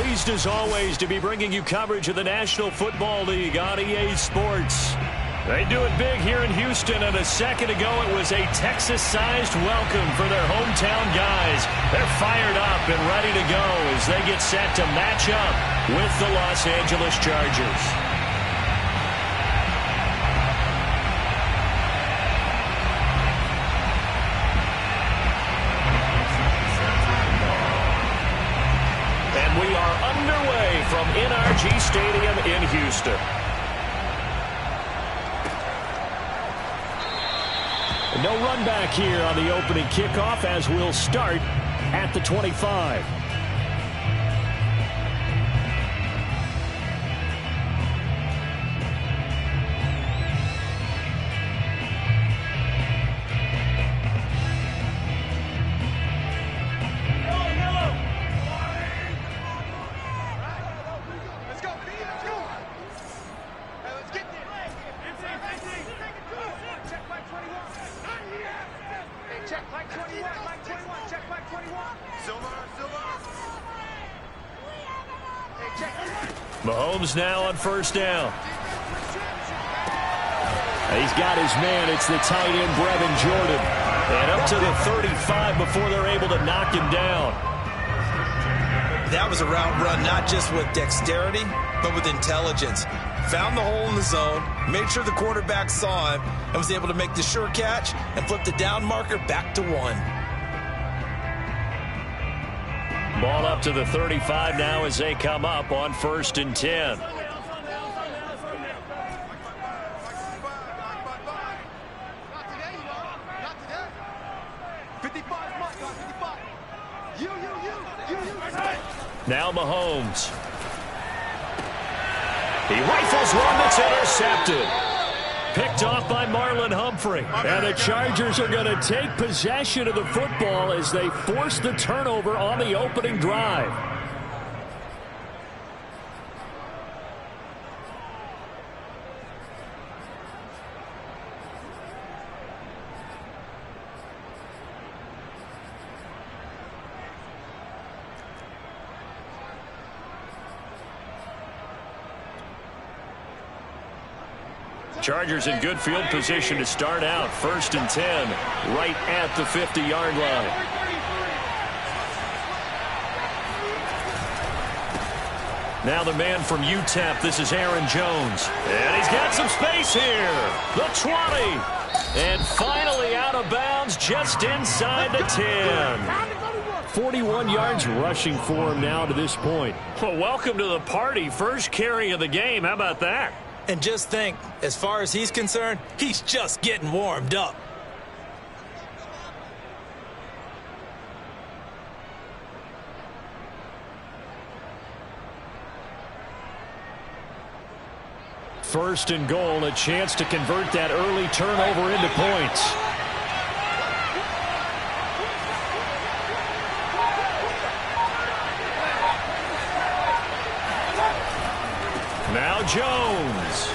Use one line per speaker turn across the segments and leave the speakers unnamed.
pleased as always to be bringing you coverage of the National Football League on EA Sports. They do it big here in Houston, and a second ago it was a Texas-sized welcome for their hometown guys. They're fired up and ready to go as they get set to match up with the Los Angeles Chargers. And we are underway from NRG Stadium in Houston. No run back here on the opening kickoff as we'll start at the 25. Mahomes now on first down. He's got his man. It's the tight end, Brevin Jordan. And up to the 35 before they're able to knock him down.
That was a route run not just with dexterity, but with intelligence. Found the hole in the zone, made sure the quarterback saw him, and was able to make the sure catch and flip the down marker back to 1.
Ball up to the 35 now as they come up on 1st and 10. Now Mahomes. He rifles one that's intercepted. Picked off by Marlon Humphrey. And the Chargers are going to take possession of the football as they force the turnover on the opening drive. Chargers in good field position to start out. 1st and 10, right at the 50-yard line. Now the man from UTEP, this is Aaron Jones. And he's got some space here. The 20. And finally out of bounds just inside the 10. 41 yards rushing for him now to this point. Well, welcome to the party. First carry of the game. How about that?
And just think, as far as he's concerned, he's just getting warmed up.
First and goal, a chance to convert that early turnover into points. Now Jones.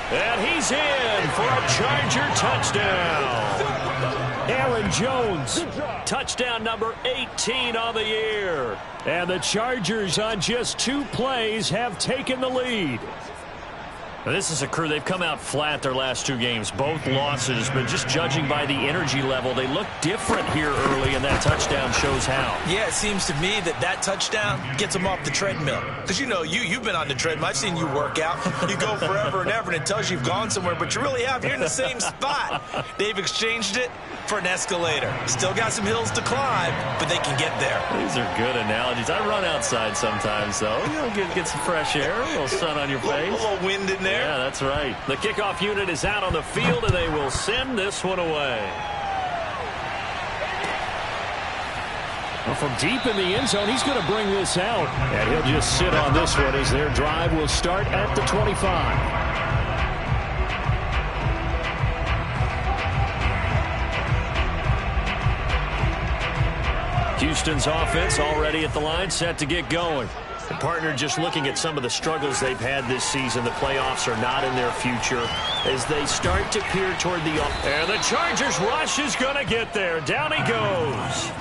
And he's in for a Charger touchdown. Aaron Jones, touchdown number 18 on the year. And the Chargers on just 2 plays have taken the lead. Now, this is a crew, they've come out flat their last 2 games, both losses, but just judging by the energy level, they look different here early, and that touchdown shows how.
Yeah, it seems to me that touchdown gets them off the treadmill. Because, you know, you've been on the treadmill. I've seen you work out. You go forever and ever, and it tells you you've gone somewhere, but you really have. You're in the same spot. They've exchanged it for an escalator. Still got some hills to climb, but they can get there.
These are good analogies. I run outside sometimes, though. You know, get some fresh air, a little sun on your face.
A little wind in there.
Yeah, that's right. The kickoff unit is out on the field, and they will send this one away. Well, from deep in the end zone, he's going to bring this out. And he'll just sit on this one as their drive will start at the 25. Houston's offense already at the line, set to get going. The partner just looking at some of the struggles they've had this season. The playoffs are not in their future as they start to peer toward the... And the Chargers rush is going to get there. Down he goes.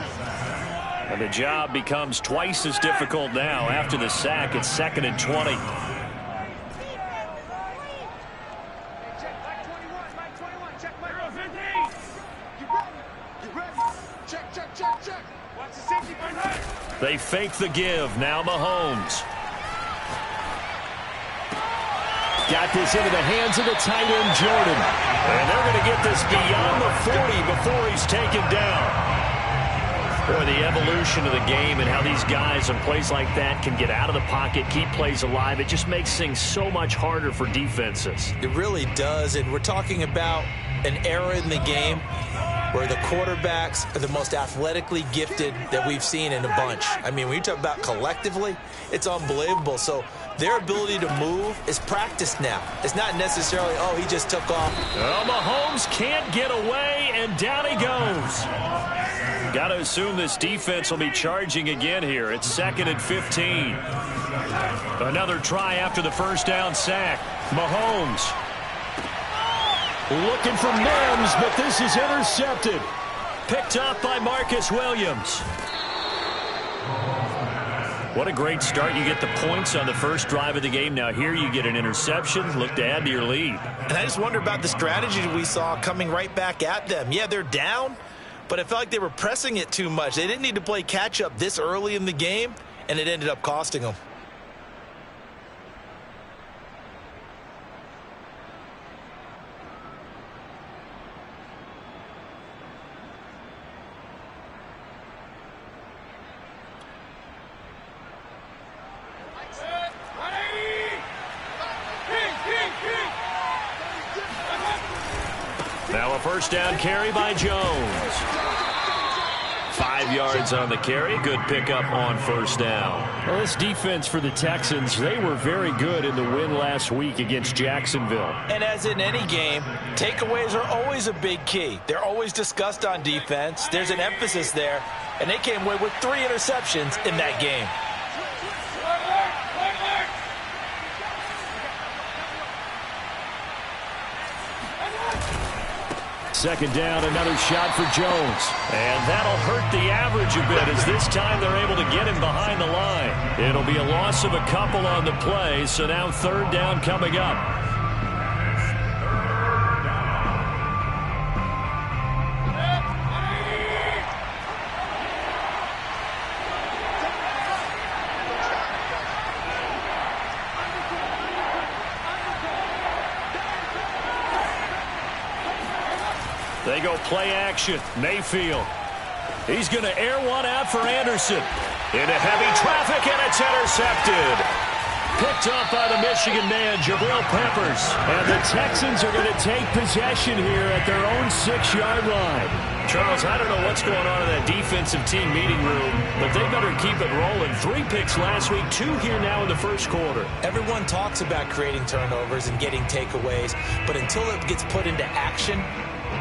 And the job becomes twice as difficult now after the sack. It's 2nd and 20. They fake the give. Now Mahomes. Got this into the hands of the tight end, Jordan. And they're going to get this beyond the 40 before he's taken down. Boy, the evolution of the game and how these guys in plays like that can get out of the pocket, keep plays alive, it just makes things so much harder for defenses.
It really does, and we're talking about an era in the game where the quarterbacks are the most athletically gifted that we've seen in a bunch. I mean, when you talk about collectively, it's unbelievable. So their ability to move is practiced now. It's not necessarily, oh, he just took off.
Well, Mahomes can't get away, and down he goes. Got to assume this defense will be charging again here. It's 2nd and 15. Another try after the first down sack. Mahomes looking for Mims, but this is intercepted. Picked up by Marcus Williams. What a great start. You get the points on the first drive of the game. Now here you get an interception. Look to add to your lead.
And I just wonder about the strategy we saw coming right back at them. Yeah, they're down, but it felt like they were pressing it too much. They didn't need to play catch-up this early in the game, and it ended up costing them.
Now a first down carry by Jones. 5 yards on the carry. Good pickup on first down. Well, this defense for the Texans, they were very good in the win last week against Jacksonville.
And as in any game, takeaways are always a big key. They're always discussed on defense. There's an emphasis there, and they came away with 3 interceptions in that game.
Second down, another shot for Jones. And that'll hurt the average a bit as this time they're able to get him behind the line. It'll be a loss of a couple on the play, so now third down coming up. They go play action. Mayfield. He's going to air one out for Anderson. Into heavy traffic, and it's intercepted. Picked up by the Michigan man, Jabril Peppers. And the Texans are going to take possession here at their own 6-yard line. Charles, I don't know what's going on in that defensive team meeting room, but they better keep it rolling. 3 picks last week, 2 here now in the first quarter.
Everyone talks about creating turnovers and getting takeaways, but until it gets put into action,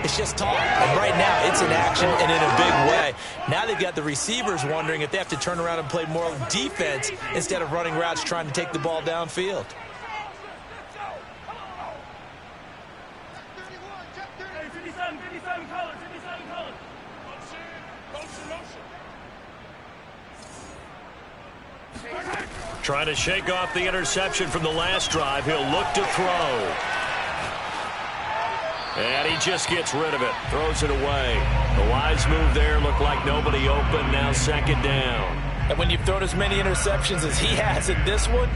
it's just talk. And right now, it's in action and in a big way. Now they've got the receivers wondering if they have to turn around and play more defense instead of running routes trying to take the ball downfield.
Trying to shake off the interception from the last drive. He'll look to throw. And he just gets rid of it. Throws it away. The wise move there. Looked like nobody open. Now second down.
And when you've thrown as many interceptions as he has in this one,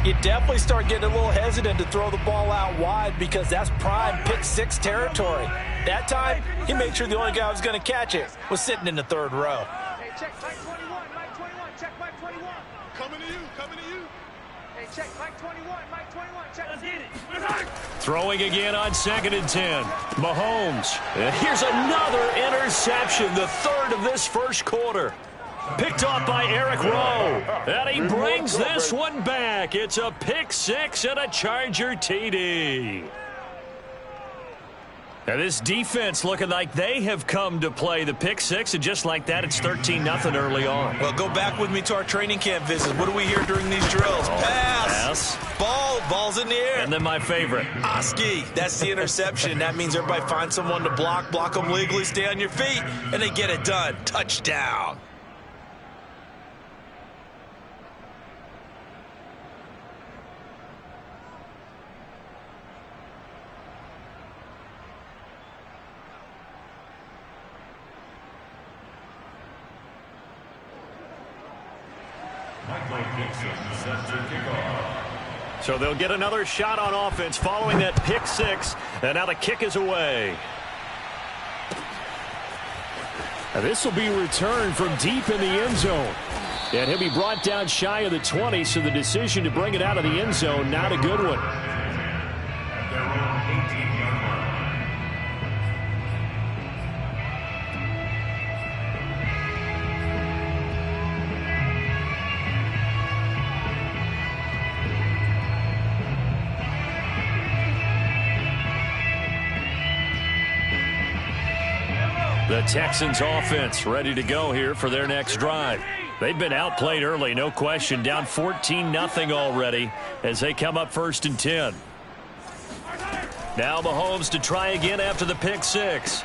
you definitely start getting a little hesitant to throw the ball out wide because that's prime pick 6 territory. That time, he made sure the only guy who was going to catch it was sitting in the third row.
Hey, check Mike 21, Mike 21, check Mike 21. Coming to you, coming to you. Hey, check Mike 21, Mike 21, check. Let's get it.
Throwing again on 2nd and 10. Mahomes. And here's another interception, the third of this first quarter. Picked off by Eric Rowe. And he brings this one back. It's a pick 6 and a Charger TD. Now this defense looking like they have come to play the pick 6, and just like that, it's 13-0 early on.
Well, go back with me to our training camp visit. What do we hear during these drills? Pass. Ball's in the air.
And then my favorite.
Oski. That's the interception. That means everybody finds someone to block them legally, stay on your feet, and they get it done. Touchdown.
So they'll get another shot on offense following that pick six, and now the kick is away.
This will be returned from deep in the end zone. And he'll be brought down shy of the 20, so the decision to bring it out of the end zone, not a good one.
The Texans offense ready to go here for their next drive. They've been outplayed early, no question. Down 14-0 already as they come up 1st and 10. Now Mahomes to try again after the pick six.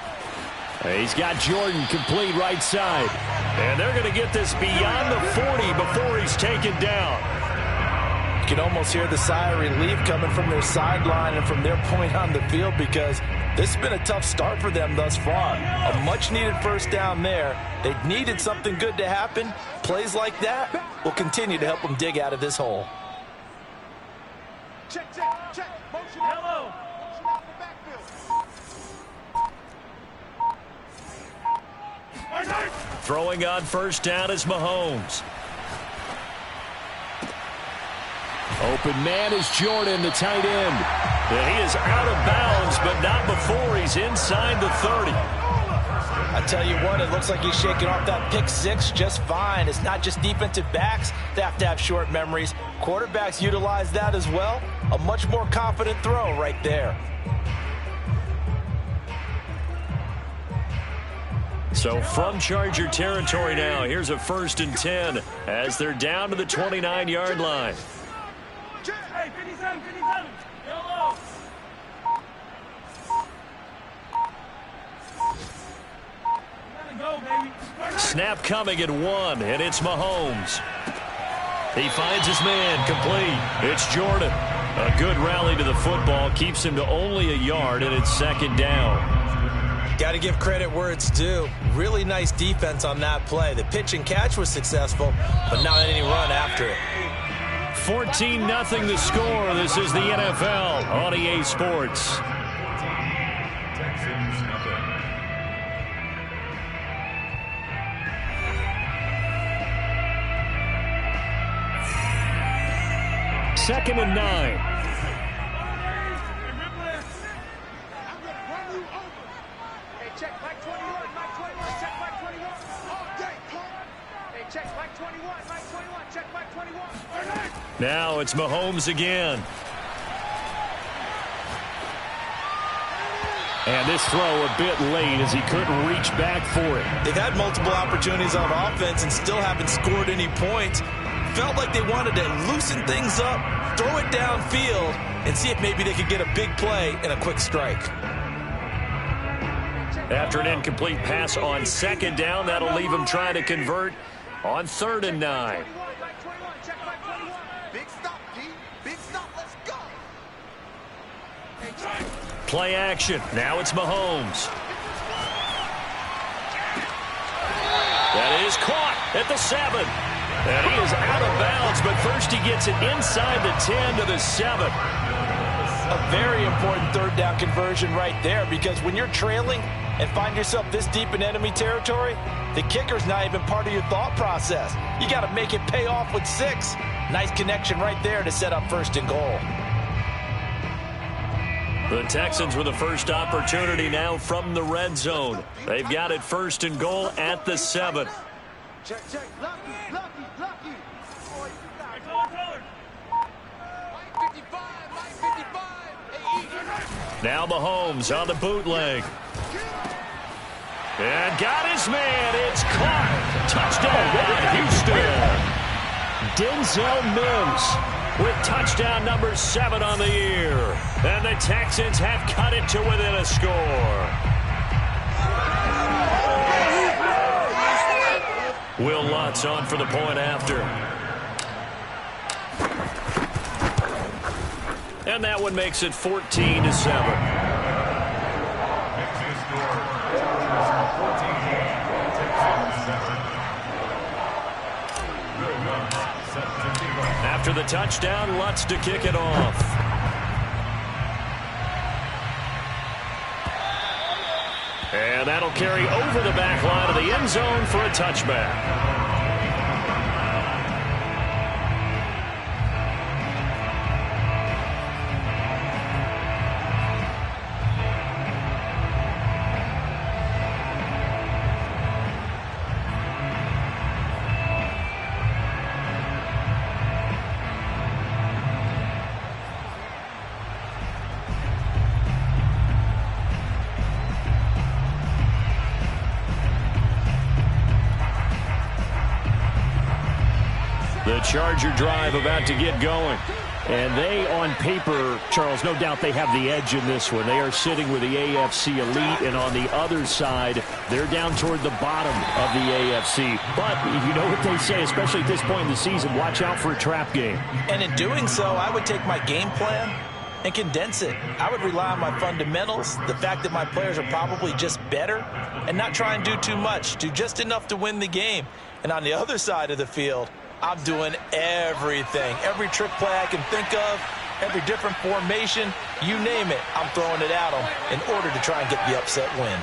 He's got Jordan complete right side.
And they're going to get this beyond the 40 before he's taken down.
You can almost hear the sigh of relief coming from their sideline and from their point on the field, because this has been a tough start for them thus far. A much-needed first down there. They needed something good to happen. Plays like that will continue to help them dig out of this hole.
Check, check, check. Motion out. Hello. Motion out in the backfield.
Throwing on first down is Mahomes.
Open man is Jordan, the tight end.
And he is out of bounds, but not before he's inside the 30.
I tell you what, it looks like he's shaking off that pick six just fine. It's not just defensive backs that have to have short memories. Quarterbacks utilize that as well. A much more confident throw right there.
So from Charger territory now, here's a 1st and 10 as they're down to the 29-yard line.
Hey, 57, 57. Hello. Go, baby.
Snap coming at 1, and it's Mahomes. He finds his man complete. It's Jordan. A good rally to the football keeps him to only a yard, and it's 2nd down.
Got to give credit where it's due. Really nice defense on that play. The pitch and catch was successful, but not any run after it.
14-0 the score. This is the NFL on EA Sports. Second and 9.
Hey, check Mike 21, Mike 21, check Mike 21. All day, hey, check Mike 21, Mike 21, check Mike 21.
Now it's Mahomes again.
And this throw a bit late as he couldn't reach back for it.
They've had multiple opportunities on offense and still haven't scored any points. Felt like they wanted to loosen things up, throw it downfield, and see if maybe they could get a big play and a quick strike.
After an incomplete pass on 2nd down, that'll leave him trying to convert on 3rd and 9.
Big stop, G. Big stop. Let's go.
Play action. Now it's Mahomes. That is caught at the 7. And he is out of bounds, but first he gets it inside the 10 to the 7.
A very important 3rd down conversion right there, because when you're trailing and find yourself this deep in enemy territory, the kicker's not even part of your thought process. You got to make it pay off with 6. Nice connection right there to set up 1st and goal.
The Texans with the first opportunity now from the red zone. They've got it 1st and goal at the 7.
Check, check. Lucky, lucky, lucky. Boy, you got it. Mike 55, Mike 55. Hey,
now Mahomes on the bootleg. And got his man. It's caught. Touchdown, Houston. Denzel Mims with touchdown number 7 on the year. And the Texans have cut it to within a score. Will Lutz on for the point after. And that one makes it 14-7. the touchdown. Lutz to kick it off. And that'll carry over the back line of the end zone for a touchback. The Charger drive about to get going. And they, on paper, Charles, no doubt they have the edge in this one. They are sitting with the AFC elite, and on the other side, they're down toward the bottom of the AFC. But you know what they say, especially at this point in the season, watch out for a trap game.
And in doing so, I would take my game plan and condense it. I would rely on my fundamentals, the fact that my players are probably just better, and not try and do too much, do just enough to win the game. And on the other side of the field, I'm doing everything. Every trick play I can think of, every different formation, you name it, I'm throwing it at them in order to try and get the upset win.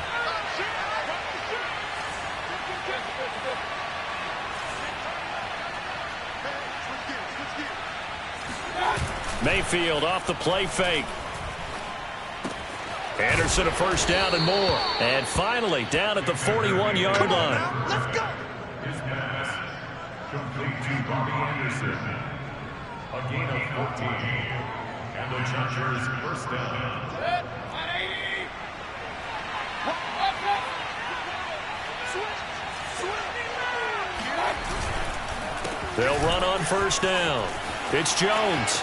Mayfield off the play fake. Anderson a first down and more. And finally down at the 41-yard line.
Let's go.
Complete to Bobby Anderson. A gain of 14. And the Chargers first down.
They'll run on first down. It's Jones.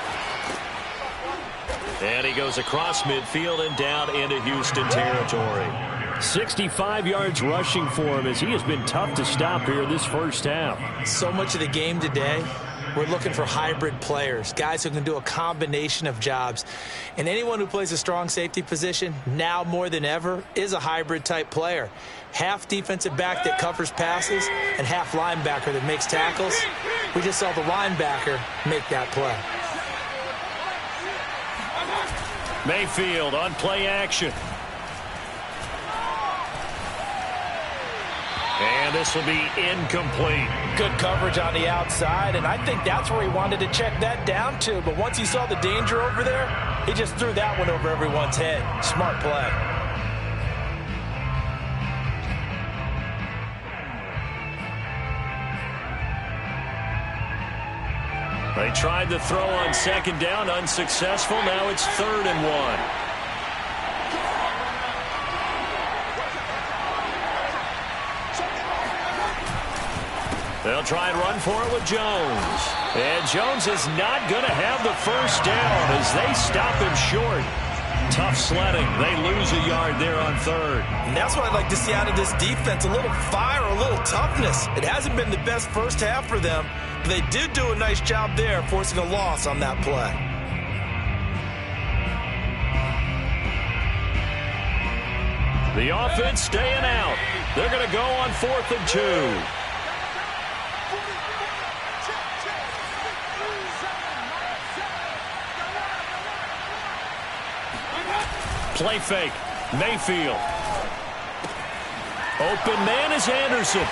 And he goes across midfield and down into Houston territory.
65 yards rushing for him as he has been tough to stop here this first half.
So much of the game today, we're looking for hybrid players, guys who can do a combination of jobs. And anyone who plays a strong safety position, now more than ever, is a hybrid type player. Half defensive back that covers passes and half linebacker that makes tackles. We just saw the linebacker make that play.
Mayfield on play action. And this will be incomplete.
Good coverage on the outside, and I think that's where he wanted to check that down to. But once he saw the danger over there, he just threw that one over everyone's head. Smart play.
They tried the throw on second down, unsuccessful. Now it's 3rd and 1. They'll try and run for it with Jones. And Jones is not going to have the first down as they stop him short. Tough sledding. They lose a yard there on 3rd.
And that's what I'd like to see out of this defense, a little fire, a little toughness. It hasn't been the best first half for them, but they did do a nice job there forcing a loss on that play.
The offense staying out. They're going to go on 4th and 2. Play fake. Mayfield. Open man is Anderson.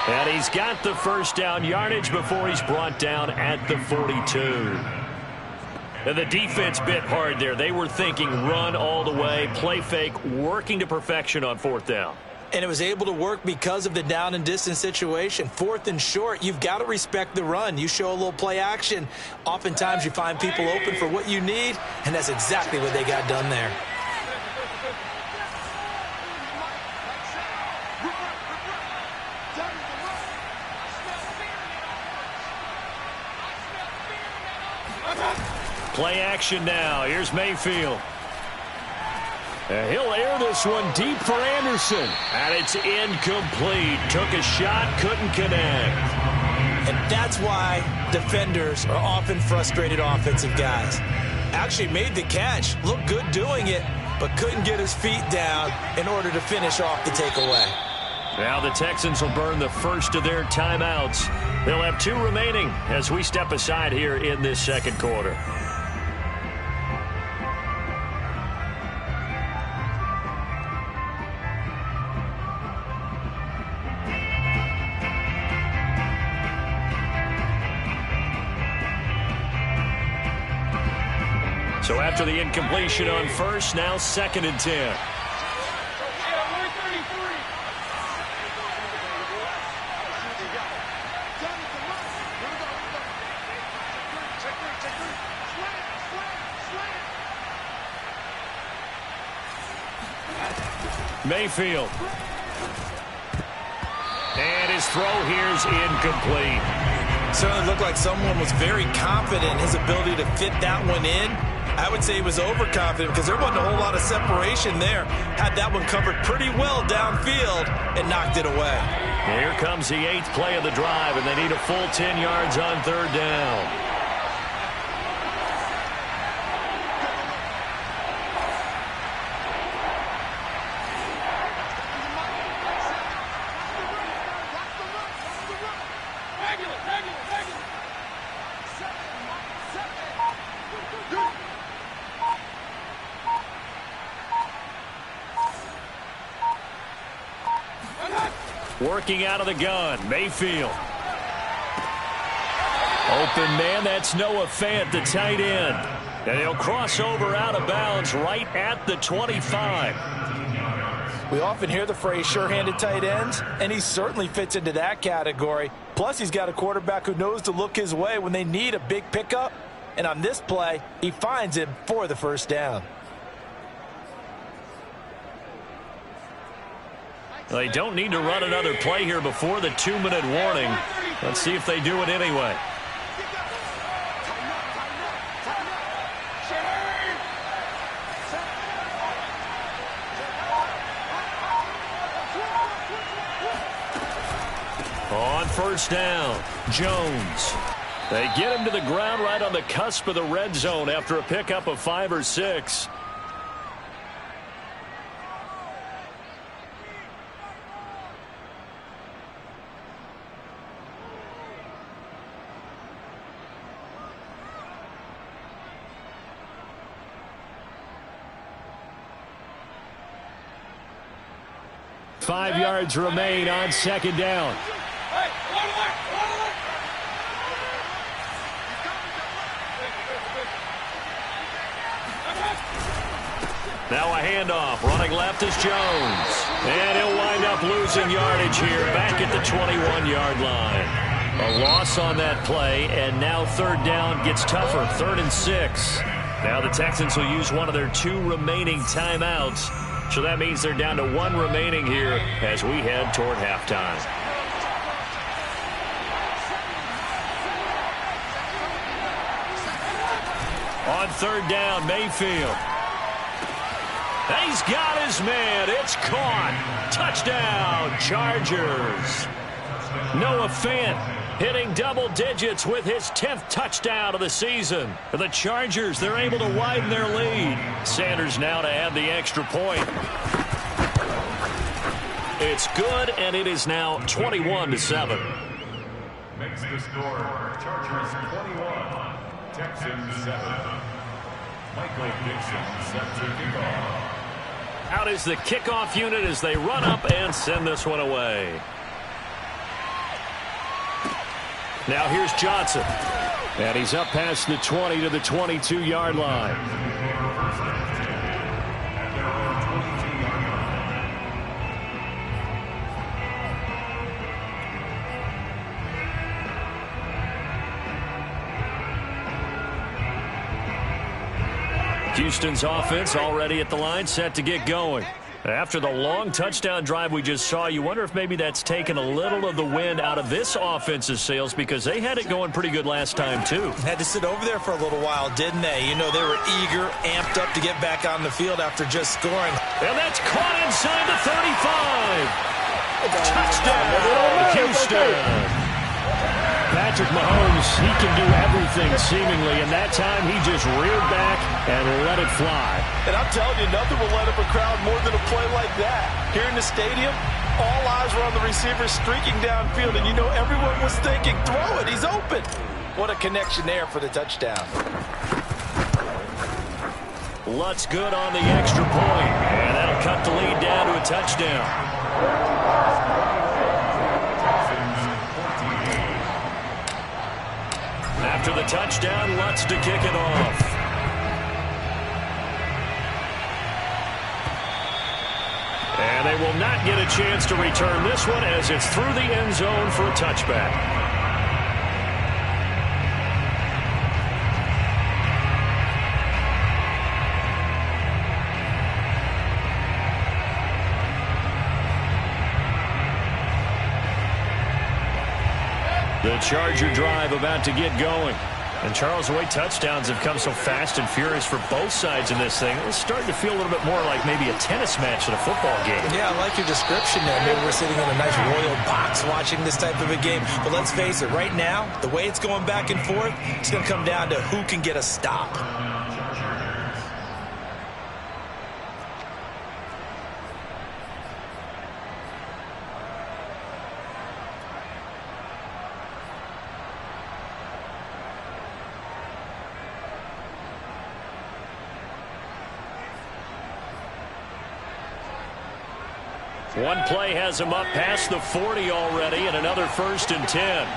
And he's got the first down yardage before he's brought down at the 42. And the defense bit hard there. They were thinking run all the way. Play fake, working to perfection on 4th down.
And it was able to work because of the down and distance situation. 4th and short, you've got to respect the run. You show a little play action. Oftentimes you find people open for what you need, and that's exactly what they got done there.
Play action now. Here's Mayfield. He'll air this one deep for Anderson. And it's incomplete. Took a shot, couldn't connect.
And that's why defenders are often frustrated offensive guys. Actually made the catch, looked good doing it, but couldn't get his feet down in order to finish off the takeaway.
Now the Texans will burn the first of their timeouts. They'll have 2 remaining as we step aside here in this second quarter. So after the incompletion on first, now 2nd and 10. Mayfield. And his throw here's incomplete.
Certainly looked like someone was very confident in his ability to fit that one in. I would say he was overconfident because there wasn't a whole lot of separation there. Had that one covered pretty well downfield and knocked it away.
Here comes the 8th play of the drive, and they need a full 10 yards on 3rd down. Working out of the gun, Mayfield. Open man, that's Noah Fant, the tight end. And he'll cross over out of bounds right at the 25.
We often hear the phrase sure-handed tight ends, and he certainly fits into that category. Plus, he's got a quarterback who knows to look his way when they need a big pickup. And on this play, he finds him for the first down.
They don't need to run another play here before the 2-minute warning. Let's see if they do it anyway. On first down, Jones. They get him to the ground right on the cusp of the red zone after a pickup of 5 or 6. Five yards remain on 2nd down. Now a handoff. Running left is Jones. And he'll wind up losing yardage here back at the 21-yard line. A loss on that play, and now 3rd down gets tougher. 3rd and 6. Now the Texans will use one of their 2 remaining timeouts. So that means they're down to 1 remaining here as we head toward halftime. On 3rd down, Mayfield. He's got his man. It's caught. Touchdown, Chargers. Noah Fant hitting double digits with his 10th touchdown of the season. For the Chargers, they're able to widen their lead. Sanders now to add the extra point. It's good, and it is now 21-7.
Makes the score Chargers 21, Texans 7. Michael Dixon set to kick off.
Out is the kickoff unit as they run up and send this one away. Now here's Johnson. And he's up past the 20 to the 22-yard line. Houston's offense already at the line, set to get going. After the long touchdown drive we just saw, you wonder if maybe that's taken a little of the wind out of this offense's sails, because they had it going pretty good last time, too.
Had to sit over there for a little while, didn't they? You know, they were eager, amped up to get back on the field after just scoring.
And that's caught inside the 35. Touchdown, Houston. Patrick Mahomes, he can do everything seemingly, and that time he just reared back and let it fly.
And I'm telling you, nothing will light up a crowd more than a play like that. Here in the stadium, all eyes were on the receiver streaking downfield, and you know everyone was thinking, throw it, he's open. What a connection there for the touchdown.
Lutz good on the extra point, and that'll cut the lead down to a touchdown. After the touchdown, Lutz to kick it off. And they will not get a chance to return this one as it's through the end zone for a touchback. The Charger drive about to get going. And Charles, the way touchdowns have come so fast and furious for both sides in this thing, it's starting to feel a little bit more like maybe a tennis match in a football game.
Yeah, I like your description there. Maybe we're sitting in a nice royal box watching this type of a game. But let's face it, right now, the way it's going back and forth, it's going to come down to who can get a stop.
One play has him up past the 40 already, and another 1st and 10.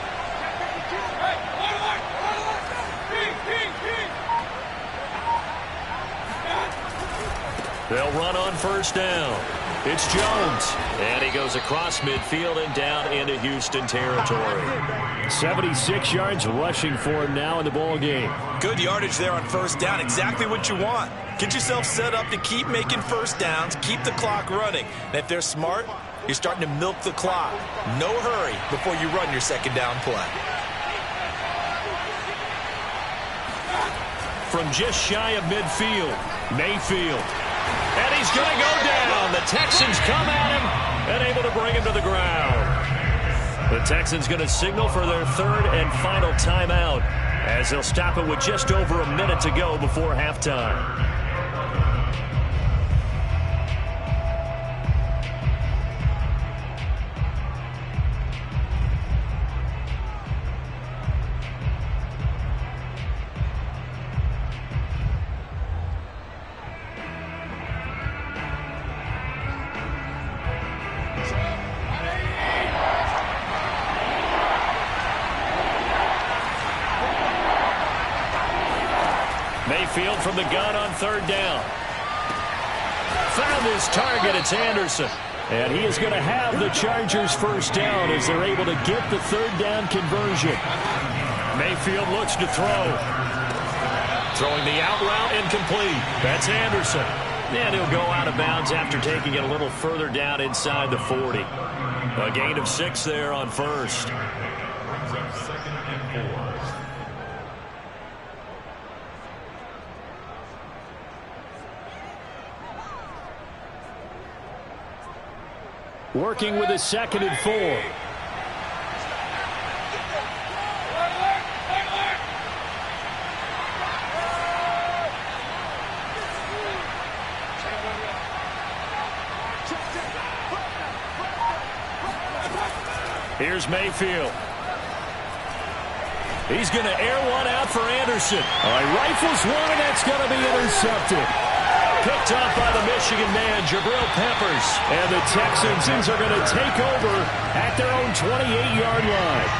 They'll run on 1st down. It's Jones. And he goes across midfield and down into Houston territory. 76 yards rushing for him now in the ball game.
Good yardage there on 1st down. Exactly what you want. Get yourself set up to keep making 1st downs, keep the clock running. And if they're smart, you're starting to milk the clock. No hurry before you run your 2nd down play.
From just shy of midfield, Mayfield. And he's going to go down. The Texans come at him and able to bring him to the ground. The Texans going to signal for their 3rd and final timeout as they'll stop it with just over a minute to go before halftime. Mayfield from the gun on 3rd down. Found his target. It's Anderson. And he is going to have the Chargers 1st down as they're able to get the 3rd down conversion. Mayfield looks to throw. Throwing the out route incomplete. That's Anderson. And he'll go out of bounds after taking it a little further down inside the 40. A gain of 6 there on 1st.
Brings up 2nd and 4.
Working with his 2nd and 4. Here's Mayfield. He's going to air one out for Anderson. Rifles one, and that's going to be intercepted. Picked up by the Michigan man, Jabril Peppers. And the Texans are going to take over at their own 28-yard line.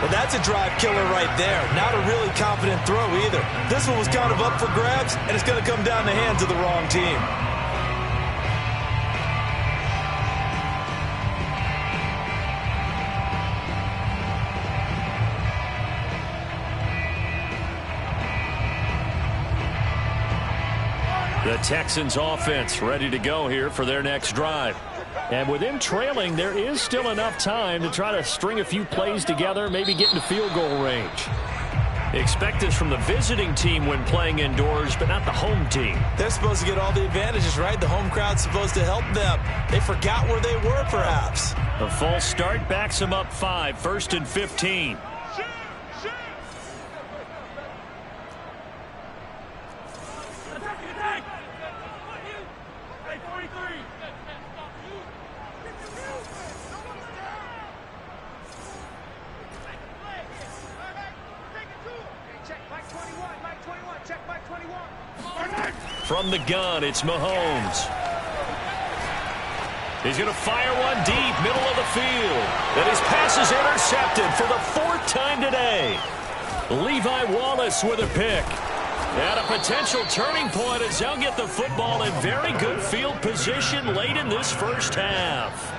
Well, that's a drive killer right there. Not a really confident throw either. This one was kind of up for grabs, and it's going to come down the hands of the wrong team.
The Texans offense ready to go here for their next drive. And with them trailing, there is still enough time to try to string a few plays together, maybe get into field goal range. Expect this from the visiting team when playing indoors, but not the home team.
They're supposed to get all the advantages, right? The home crowd's supposed to help them. They forgot where they were, perhaps.
A false start backs them up 5, 1st and 15. From the gun, it's Mahomes. He's going to fire one deep, middle of the field. And his pass is intercepted for the 4th time today. Levi Wallace with a pick. And a potential turning point as they'll get the football in very good field position late in this first half.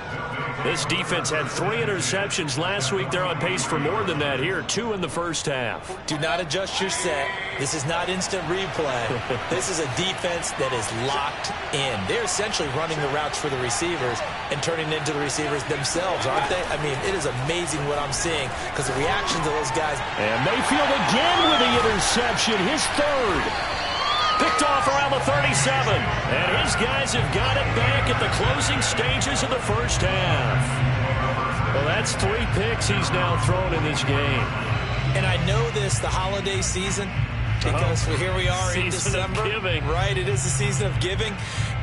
This defense had 3 interceptions last week. They're on pace for more than that here, 2 in the first half.
Do not adjust your set. This is not instant replay. This is a defense that is locked in. They're essentially running the routes for the receivers and turning into the receivers themselves, aren't they? I mean, it is amazing what I'm seeing because the reactions of those guys.
And Mayfield again with the interception, his 3rd. Picked off around the 37. And his guys have got it back at the closing stages of the first half. Well, that's 3 picks he's now thrown in this game.
And I know this, the holiday season, because here we are in December.
Season of giving.
Right, it is the season of giving.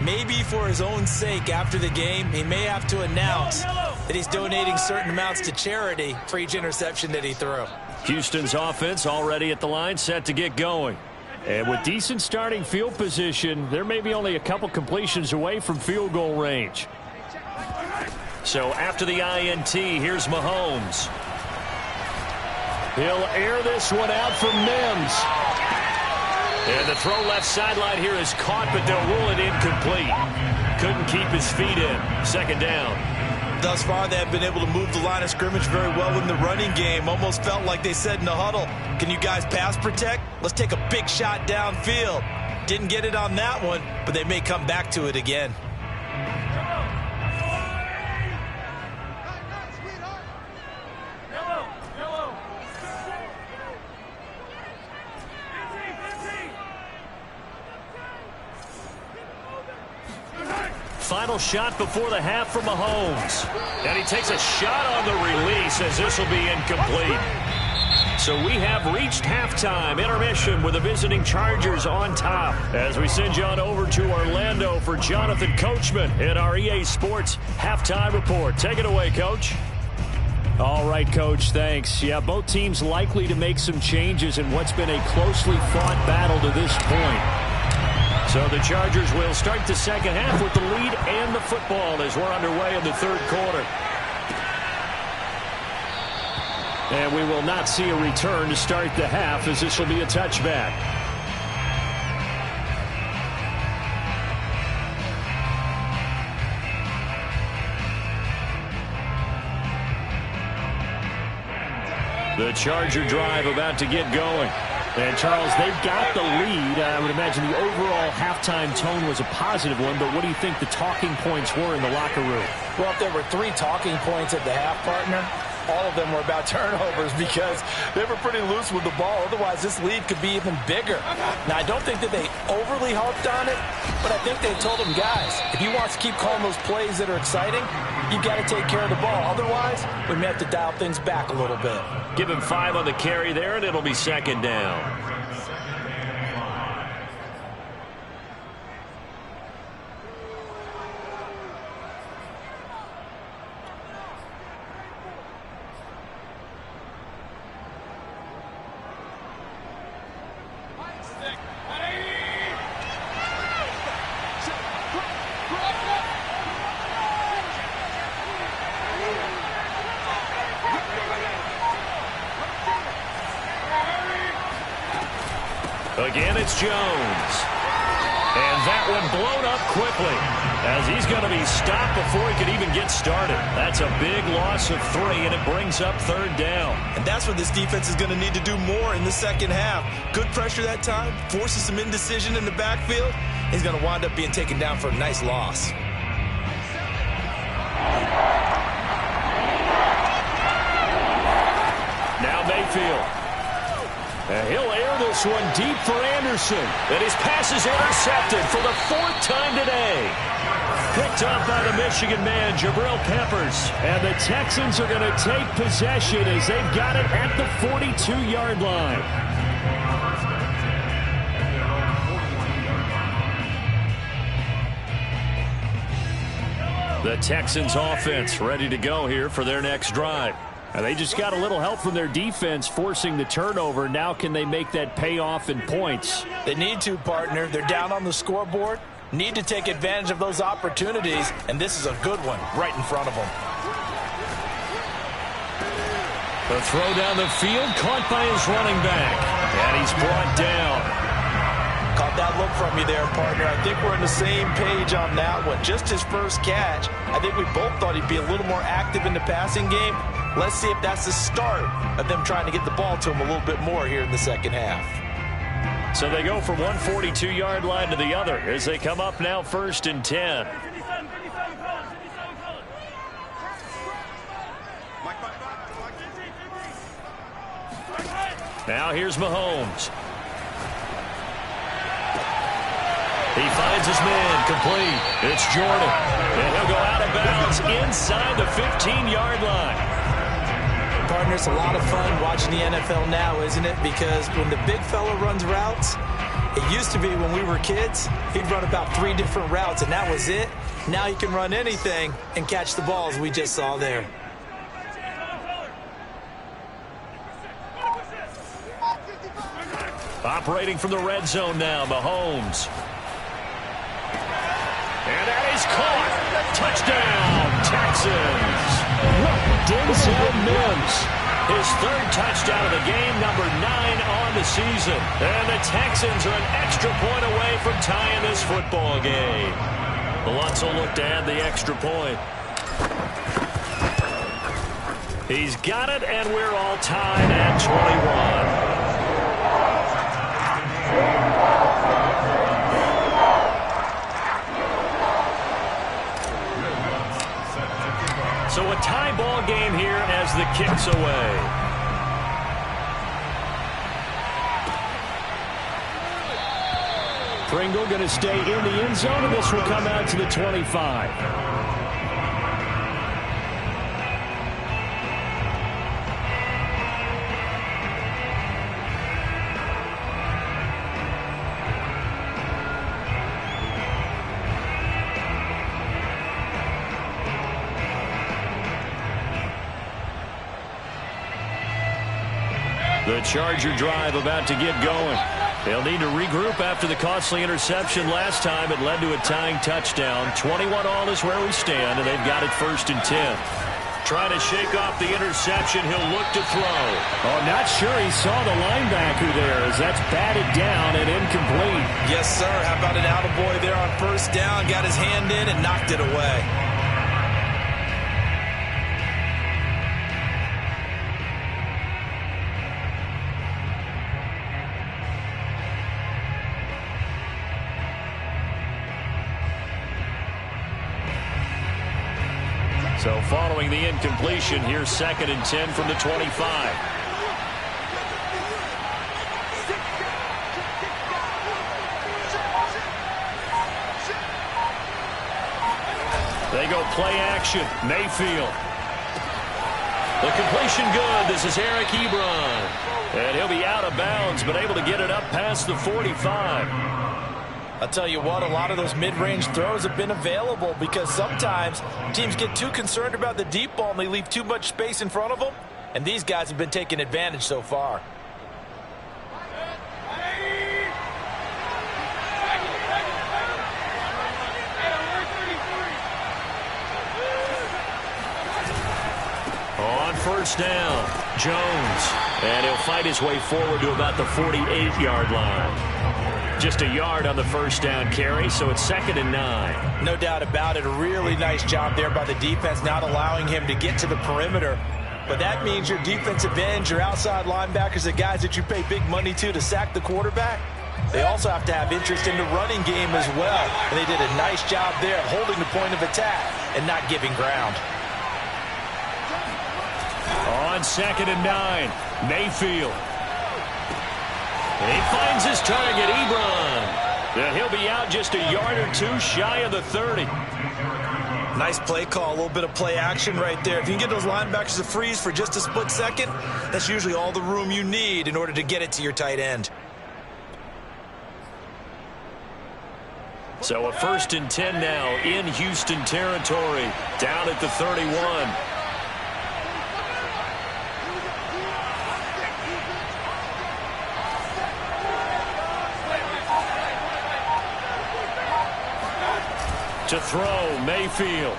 Maybe for his own sake after the game, he may have to announce that he's donating certain amounts to charity for each interception that he threw.
Houston's offense already at the line, set to get going. And with decent starting field position, there may be only a couple completions away from field goal range. So after the INT, here's Mahomes. He'll air this one out for Mims. And the throw left sideline here is caught, but they'll rule it incomplete. Couldn't keep his feet in. 2nd down.
Thus far, they have been able to move the line of scrimmage very well in the running game. Almost felt like they said in the huddle, can you guys pass protect? Let's take a big shot downfield. Didn't get it on that one, but they may come back to it again.
Final shot before the half from Mahomes. And he takes a shot on the release as this will be incomplete. So we have reached halftime. Intermission with the visiting Chargers on top. As we send you on over to Orlando for Jonathan Coachman in our EA Sports Halftime Report. Take it away, Coach. All right, Coach, thanks. Yeah, both teams likely to make some changes in what's been a closely fought battle to this point. So the Chargers will start the second half with the lead and the football as we're underway in the 3rd quarter. And we will not see a return to start the half as this will be a touchback. The Charger drive about to get going. And, Charles, they've got the lead. I would imagine the overall halftime tone was a positive one, but what do you think the talking points were in the locker room?
Well, if there were 3 talking points at the half, partner, all of them were about turnovers because they were pretty loose with the ball. Otherwise, this lead could be even bigger. Now, I don't think that they overly harped on it, but I think they told them, guys, if you want to keep calling those plays that are exciting, you've got to take care of the ball. Otherwise, we may have to dial things back a little bit.
Give him 5 on the carry there, and it'll be 2nd down. Again, it's Jones. And that one blown up quickly as he's going to be stopped before he could even get started. That's a big loss of 3, and it brings up 3rd down.
And that's what this defense is going to need to do more in the second half. Good pressure that time, forces some indecision in the backfield. He's going to wind up being taken down for a nice loss.
Now Mayfield. And he'll air this one deep for Anderson. And his pass is intercepted for the 4th time today. Picked up by the Michigan man, Jabril Peppers. And the Texans are going to take possession as they've got it at the 42-yard line. The Texans offense ready to go here for their next drive. And they just got a little help from their defense forcing the turnover. Now can they make that pay off in points?
They need to, partner. They're down on the scoreboard. Need to take advantage of those opportunities, and this is a good one right in front of them.
The throw down the field, caught by his running back. And he's brought down.
Caught that look from you there, partner. I think we're on the same page on that one. Just his first catch. I think we both thought he'd be a little more active in the passing game. Let's see if that's the start of them trying to get the ball to him a little bit more here in the second half.
So they go from one 42-yard line to the other as they come up now 1st and 10. Now here's Mahomes. He finds his man, complete. It's Jordan. And he'll go out of bounds inside the 15-yard line.
Partner, it's a lot of fun watching the NFL now, isn't it? Because when the big fella runs routes, it used to be when we were kids, he'd run about 3 different routes, and that was it. Now he can run anything and catch the balls we just saw there.
Operating from the red zone now, Mahomes. And that is caught. Touchdown, Texans. Denzel Mims, his 3rd touchdown of the game, number 9 on the season. And the Texans are an extra point away from tying this football game. The Lutz will look to add the extra point. He's got it, and we're all tied at 21. So a tie ball game here as the kick's away. Pringle going to stay in the end zone, and this will come out to the 25. The Charger drive about to get going. They'll need to regroup after the costly interception last time. It led to a tying touchdown. 21-all is where we stand, and they've got it 1st and 10. Trying to shake off the interception. He'll look to throw. Oh, not sure he saw the linebacker there as that's batted down and incomplete.
Yes, sir. How about an attaboy there on 1st down? Got his hand in and knocked it away.
So following the incompletion, here's 2nd and 10 from the 25. They go play action. Mayfield. The completion good. This is Eric Ebron. And he'll be out of bounds, but able to get it up past the 45.
I'll tell you what, a lot of those mid-range throws have been available because sometimes teams get too concerned about the deep ball and they leave too much space in front of them, and these guys have been taking advantage so far.
On 1st down, Jones. And he'll fight his way forward to about the 48-yard line. Just a yard on the 1st down carry, so it's 2nd and 9.
No doubt about it. A really nice job there by the defense, not allowing him to get to the perimeter. But that means your defensive ends, your outside linebackers, the guys that you pay big money to sack the quarterback, they also have to have interest in the running game as well. And they did a nice job there holding the point of attack and not giving ground.
On 2nd and 9, Mayfield. He finds his target, Ebron. And he'll be out just a yard or two shy of the 30.
Nice play call, a little bit of play action right there. If you can get those linebackers to freeze for just a split second, that's usually all the room you need in order to get it to your tight end.
So a 1st and 10 now in Houston territory, down at the 31. To throw, Mayfield.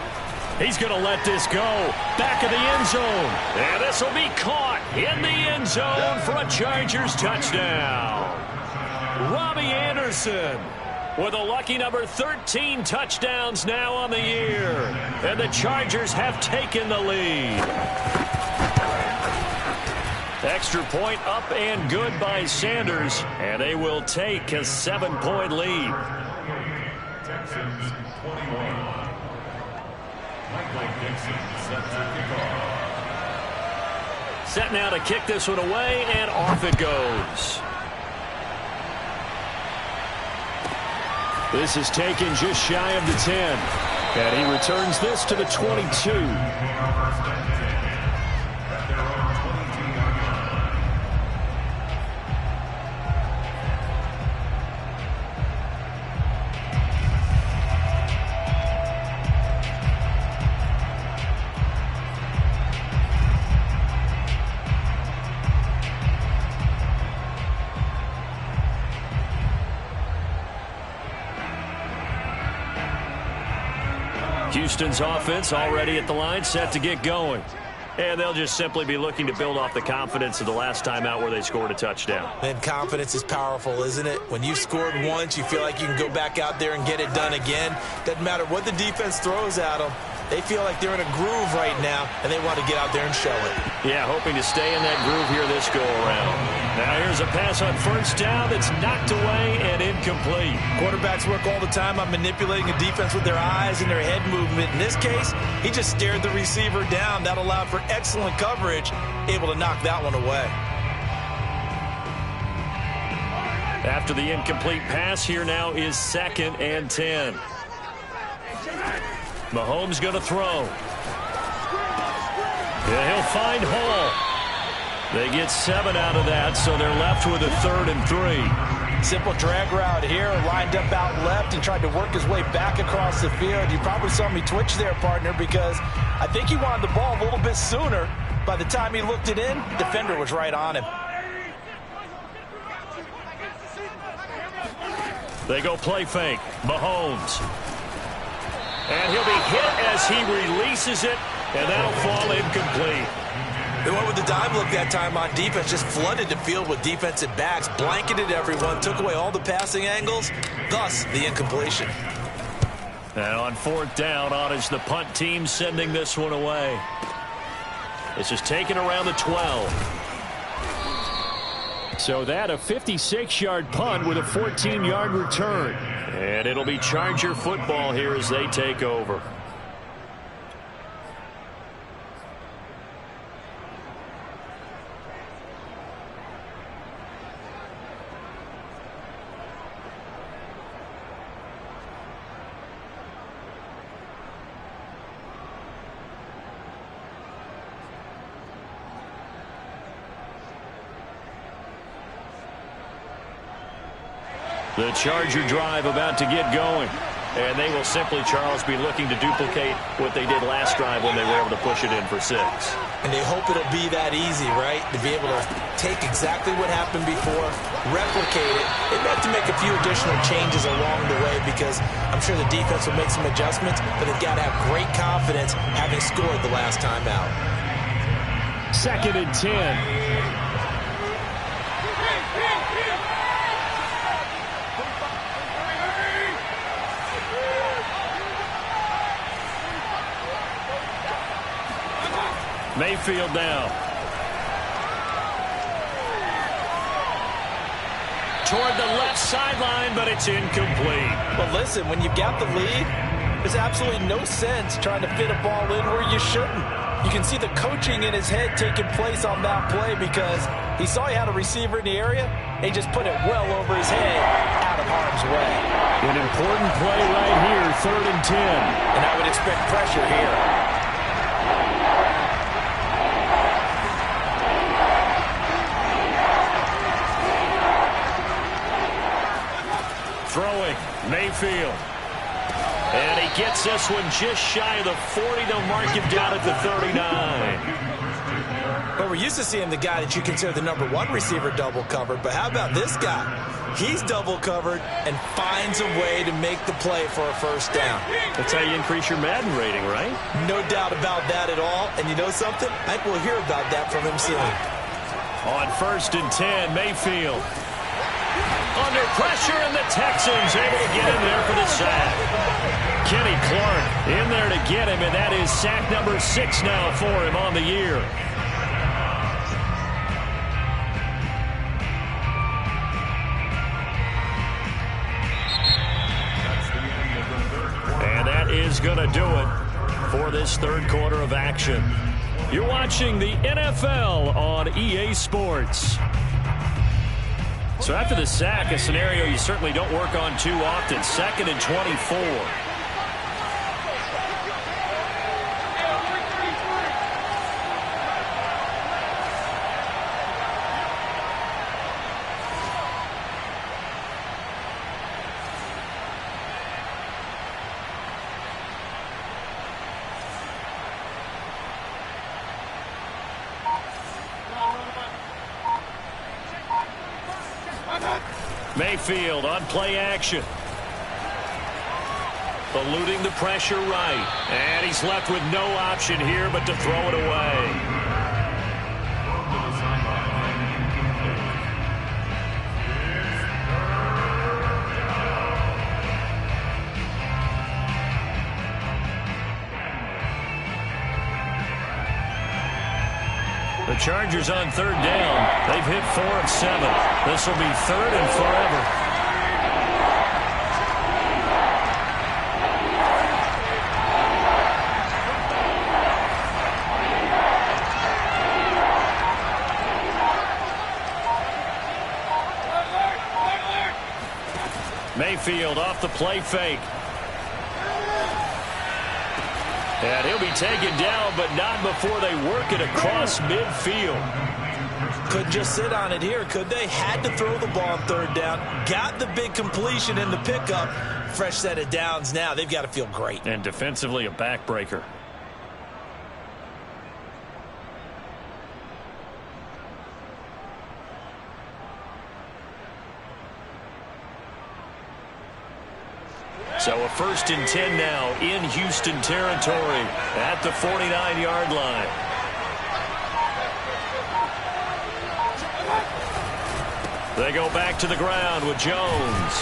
He's going to let this go. Back of the end zone. And this will be caught in the end zone for a Chargers touchdown. Robbie Anderson with a lucky number 13 touchdowns now on the year. And the Chargers have taken the lead. Extra point up and good by Sanders. And they will take a 7-point lead.
Texans 21. Michael Dixon set to kick off.
Set now to kick this one away, and off it goes. This is taken just shy of the 10. And he returns this to the 22. Houston's offense already at the line, set to get going. And they'll just simply be looking to build off the confidence of the last time out where they scored a touchdown.
And confidence is powerful, isn't it? When you've scored once, you feel like you can go back out there and get it done again. Doesn't matter what the defense throws at them. They feel like they're in a groove right now, and they want to get out there and show it.
Yeah, hoping to stay in that groove here this go-around. Now here's a pass on 1st down that's knocked away and incomplete.
Quarterbacks work all the time on manipulating a defense with their eyes and their head movement. In this case, he just stared the receiver down. That allowed for excellent coverage, able to knock that one away.
After the incomplete pass, here now is 2nd and 10. Mahomes going to throw. Yeah, he'll find Hall. They get 7 out of that, so they're left with a 3rd and 3.
Simple drag route here, lined up out left and tried to work his way back across the field. You probably saw me twitch there, partner, because I think he wanted the ball a little bit sooner. By the time he looked it in, the defender was right on him.
They go play fake. Mahomes. And he'll be hit as he releases it, and that'll fall incomplete.
They went with the dime look that time on defense, just flooded the field with defensive backs, blanketed everyone, took away all the passing angles, thus the incompletion.
And on 4th down, on is the punt team sending this one away. This is taken around the 12. So that a 56-yard punt with a 14-yard return. And it'll be Charger football here as they take over. The Charger drive about to get going. And they will simply, Charles, be looking to duplicate what they did last drive when they were able to push it in for 6.
And they hope it'll be that easy, right? To be able to take exactly what happened before, replicate it. They may have to make a few additional changes along the way because I'm sure the defense will make some adjustments, but they've got to have great confidence having scored the last time out.
2nd and 10. Mayfield now. Toward the left sideline, but it's incomplete.
But listen, when you've got the lead, There's absolutely no sense trying to fit a ball in where you shouldn't. You can see the coaching in his head taking place on that play because he saw he had a receiver in the area, and he just put it well over his head out of harm's way.
An important play right here, 3rd and 10.
And I would expect pressure here.
Throwing, Mayfield. And he gets this one just shy of the 40 to mark him down at the 39.
But we're used to seeing the guy that you consider the #1 receiver double covered. But how about this guy? He's double covered and finds a way to make the play for a first down.
That's how you increase your Madden rating, right?
No doubt about that at all. And you know something? I think we'll hear about that from him soon.
On 1st and 10, Mayfield. Under pressure, and the Texans able to get in there for the sack. Kenny Clark in there to get him, and that is sack number 6 now for him on the year. And that is going to do it for this 3rd quarter of action. You're watching the NFL on EA Sports. So after the sack, a scenario you certainly don't work on too often. 2nd and 24. Mayfield on play action. Eluding the pressure right. And he's left with no option here but to throw it away. The Chargers on 3rd down. They've hit 4 of 7. This will be 3rd and forever. Mayfield off the play fake. And he'll be taken down, but not before they work it across midfield.
Couldn't just sit on it here, could they? Had to throw the ball on 3rd down. Got the big completion in the pickup. Fresh set of downs now. They've got to feel great.
And defensively, a backbreaker. So a 1st and 10 now in Houston territory at the 49-yard line. They go back to the ground with Jones.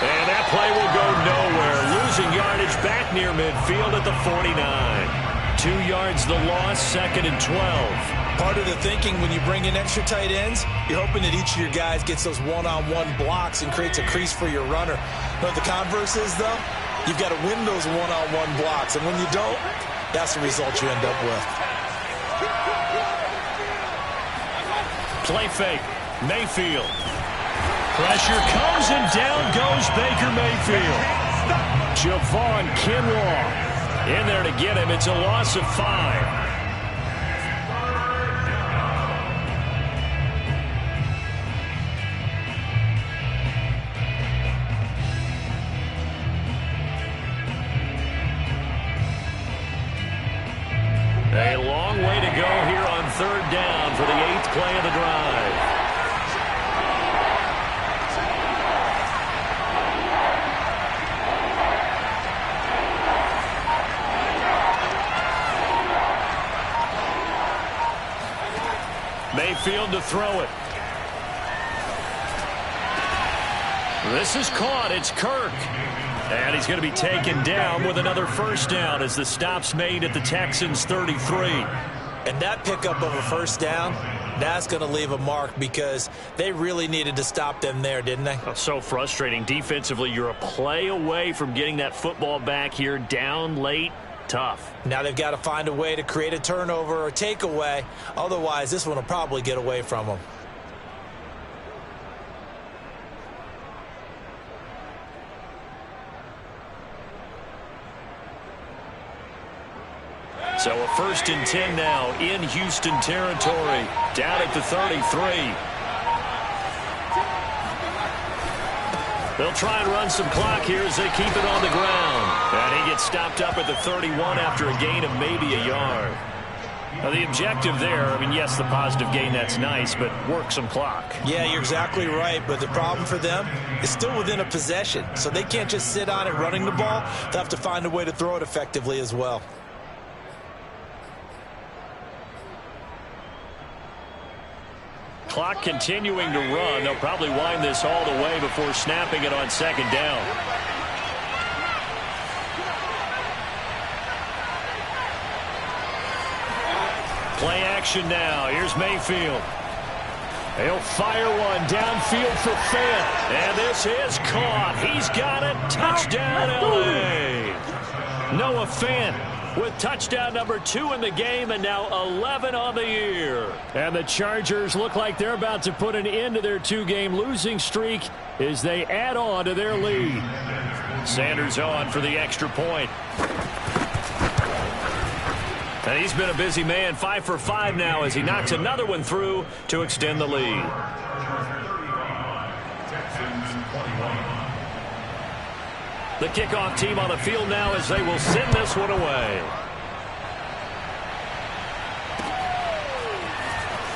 And that play will go nowhere. Losing yardage back near midfield at the 49. 2 yards the loss, 2nd and 12.
Part of the thinking when you bring in extra tight ends, you're hoping that each of your guys gets those one-on-one blocks and creates a crease for your runner. But the converse is, though, you've got to win those one-on-one blocks. And when you don't, that's the result you end up with.
Play fake. Mayfield. Pressure comes, and down goes Baker Mayfield. Javon Kinlaw in there to get him. It's a loss of 5. A long way to go here on 3rd down for the 8th play of the drive. Mayfield to throw it. This is caught. It's Kirk. And he's going to be taken down with another 1st down as the stop's made at the Texans' 33.
And that pickup of a 1st down That's going to leave a mark because they really needed to stop them there, didn't they?
That's so frustrating. Defensively, you're a play away from getting that football back here, down late. Tough.
Now they've got to find a way to create a turnover or takeaway. Otherwise, this one will probably get away from them.
So a 1st and 10 now in Houston territory. Down at the 33. They'll try and run some clock here as they keep it on the ground. And he gets stopped up at the 31 after a gain of maybe a yard. Now the objective there, I mean, yes, the positive gain, that's nice, but work some clock.
Yeah, you're exactly right, but the problem for them is still within a possession. So they can't just sit on it running the ball. They'll have to find a way to throw it effectively as well.
Clock continuing to run. They'll probably wind this all the way before snapping it on 2nd down. Play action now. Here's Mayfield. He'll fire one downfield for Fant. And this is caught. He's got it. Touchdown, L.A. Noah Fant with touchdown number 2 in the game and now 11 on the year. And the Chargers look like they're about to put an end to their 2-game losing streak as they add on to their lead. Sanders on for the extra point. And he's been a busy man, 5 for 5 now as he knocks another one through to extend the lead. The kickoff team on the field now as they will send this one away.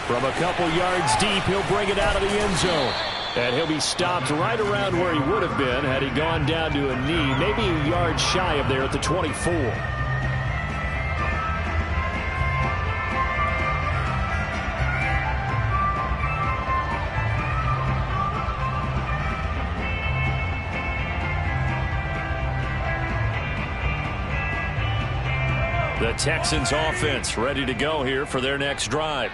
From a couple yards deep, he'll bring it out of the end zone. And he'll be stopped right around where he would have been had he gone down to a knee, maybe a yard shy of there at the 24. The Texans offense ready to go here for their next drive.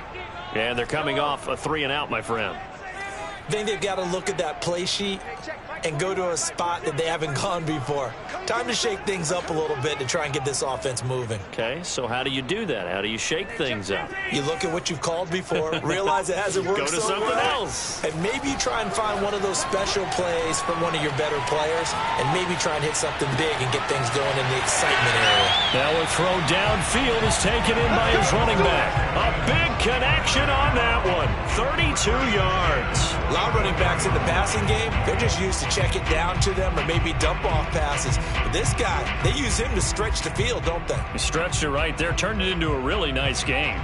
And they're coming off a 3-and-out, my friend.
I think they've got to look at that play sheet and go to a spot that they haven't gone before. Time to shake things up a little bit to try and get this offense moving.
Okay, so how do you do that? How do you shake things up?
You look at what you've called before, realize it hasn't worked
Go to
so
something
well,
else.
and maybe you try and find one of those special plays from one of your better players, and maybe try and hit something big and get things going in the excitement area.
Now a throw downfield is taken in by his running back. A big connection on that one. 32 yards.
A lot of running backs in the passing game, they're just used to check it down to them or maybe dump off passes. But this guy, they use him to stretch the field, don't they?
He stretched it right there, turned it into a really nice game.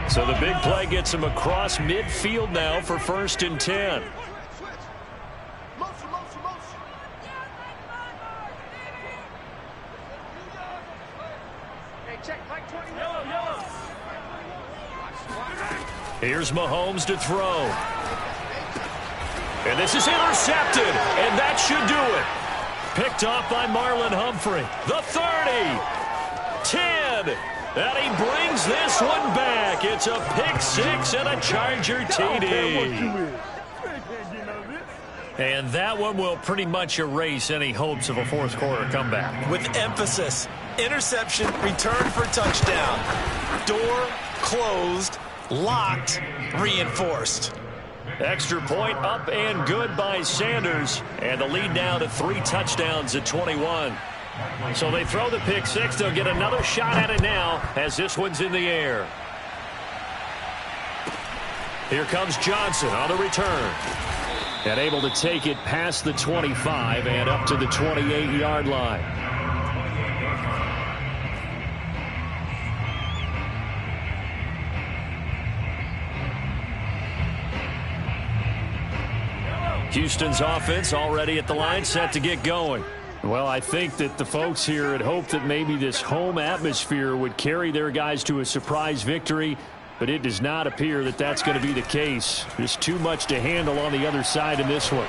So the big play gets him across midfield now for 1st and 10. Here's Mahomes to throw. And this is intercepted, and that should do it. Picked off by Marlon Humphrey. The 30, 10, and he brings this one back. It's a pick 6 and a Charger TD. And that one will pretty much erase any hopes of a 4th quarter comeback.
With emphasis, interception, return for touchdown. Door closed, locked, reinforced.
Extra point up and good by Sanders. And the lead now to 3 touchdowns at 21. So they throw the pick 6. They'll get another shot at it now as this one's in the air. Here comes Johnson on the return. And able to take it past the 25 and up to the 28-yard line. Houston's offense already at the line, set to get going. Well, I think that the folks here had hoped that maybe this home atmosphere would carry their guys to a surprise victory, but it does not appear that that's going to be the case. There's too much to handle on the other side in this one.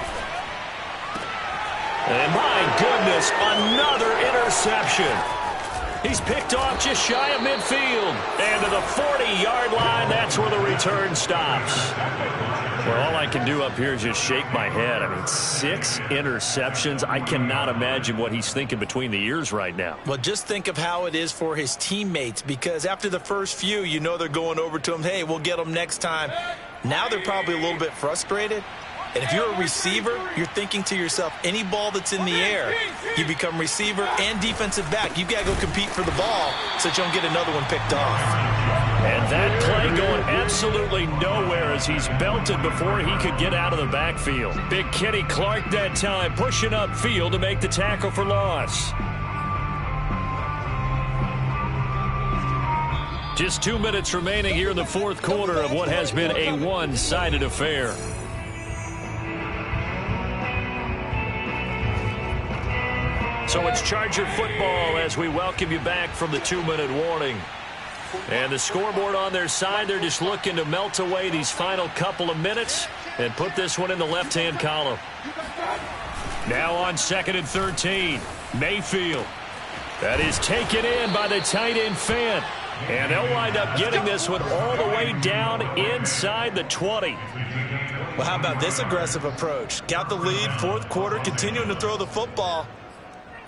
And my goodness, another interception. He He's picked off just shy of midfield. And to the 40-yard line, that's where the return stops. Well, all I can do up here is just shake my head. I mean, 6 interceptions. I cannot imagine what he's thinking between the ears right now.
Well, just think of how it is for his teammates, because after the first few, you know they're going over to him, hey, we'll get them next time. Now they're probably a little bit frustrated. And if you're a receiver, you're thinking to yourself, any ball that's in the air, you become receiver and defensive back. You've got to go compete for the ball so that you don't get another one picked off.
And that play going absolutely nowhere as he's belted before he could get out of the backfield. Big Kenny Clark that time pushing upfield to make the tackle for loss. Just 2 minutes remaining here in the fourth quarter of what has been a one-sided affair. So it's Charger football as we welcome you back from the 2-minute warning. And the scoreboard on their side, they're just looking to melt away these final couple of minutes and put this one in the left-hand column. Now on 2nd and 13, Mayfield. That is taken in by the tight end Fant. And they'll wind up getting this one all the way down inside the 20.
Well, how about this aggressive approach? Got the lead, fourth quarter, continuing to throw the football.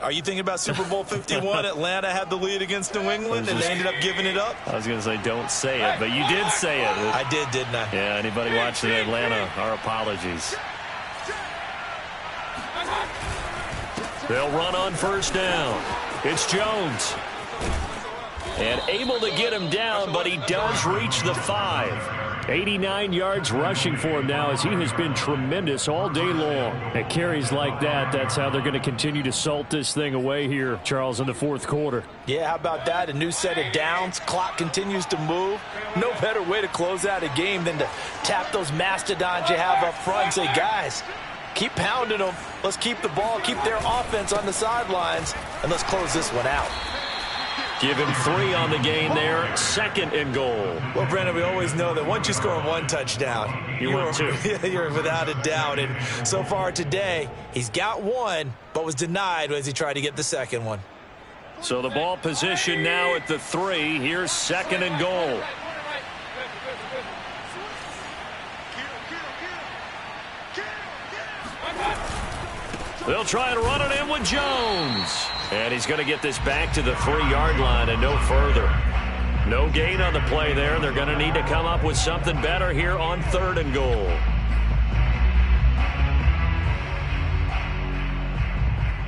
Are you thinking about Super Bowl 51? Atlanta had the lead against New England, and they ended up giving it up?
I was going to say don't say it, but you did say it.
I did, didn't I?
Yeah, anybody watching Atlanta, our apologies. They'll run on first down. It's Jones. And able to get him down, but he does reach the 5. 89 yards rushing for him now as he has been tremendous all day long. At carries like that, that's how they're going to continue to salt this thing away here, Charles, in the fourth quarter.
Yeah, how about that? A new set of downs. Clock continues to move. No better way to close out a game than to tap those mastodons you have up front and say, guys, keep pounding them. Let's keep the ball, keep their offense on the sidelines, and let's close this one out.
Give him 3 on the game there. 2nd and goal.
Well, Brandon, we always know that once you score 1 touchdown,
you're 2.
You're without a doubt. And so far today, he's got 1, but was denied as he tried to get the second one.
So the ball position now at the 3. Here's 2nd and goal. They'll try and run it in with Jones. And he's going to get this back to the 3-yard line and no further. No gain on the play there. They're going to need to come up with something better here on 3rd and goal.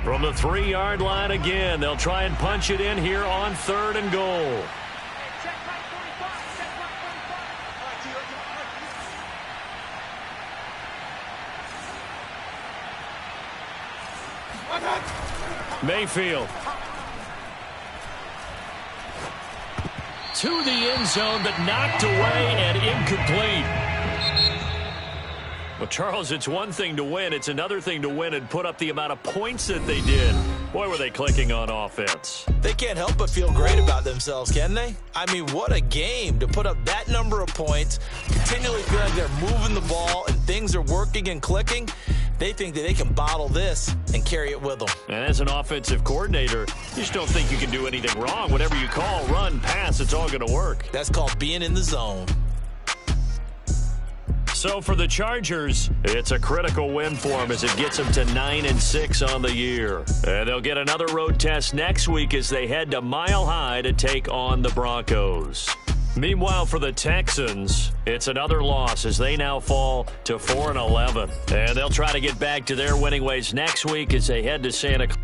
From the 3-yard line again, they'll try and punch it in here on 3rd and goal. Mayfield. To the end zone, but knocked away and incomplete. Well, Charles, it's one thing to win. It's another thing to win and put up the amount of points that they did. Boy, were they clicking on offense.
They can't help but feel great about themselves, can they? I mean, what a game to put up that number of points, continually feel like they're moving the ball and things are working and clicking. They think that they can bottle this and carry it with them.
And as an offensive coordinator, you just don't think you can do anything wrong. Whatever you call, run, pass, it's all going to work.
That's called being in the zone.
So for the Chargers, it's a critical win for them as it gets them to 9-6 on the year. And they'll get another road test next week as they head to Mile High to take on the Broncos. Meanwhile, for the Texans, it's another loss as they now fall to 4-11. And they'll try to get back to their winning ways next week as they head to Santa Clara.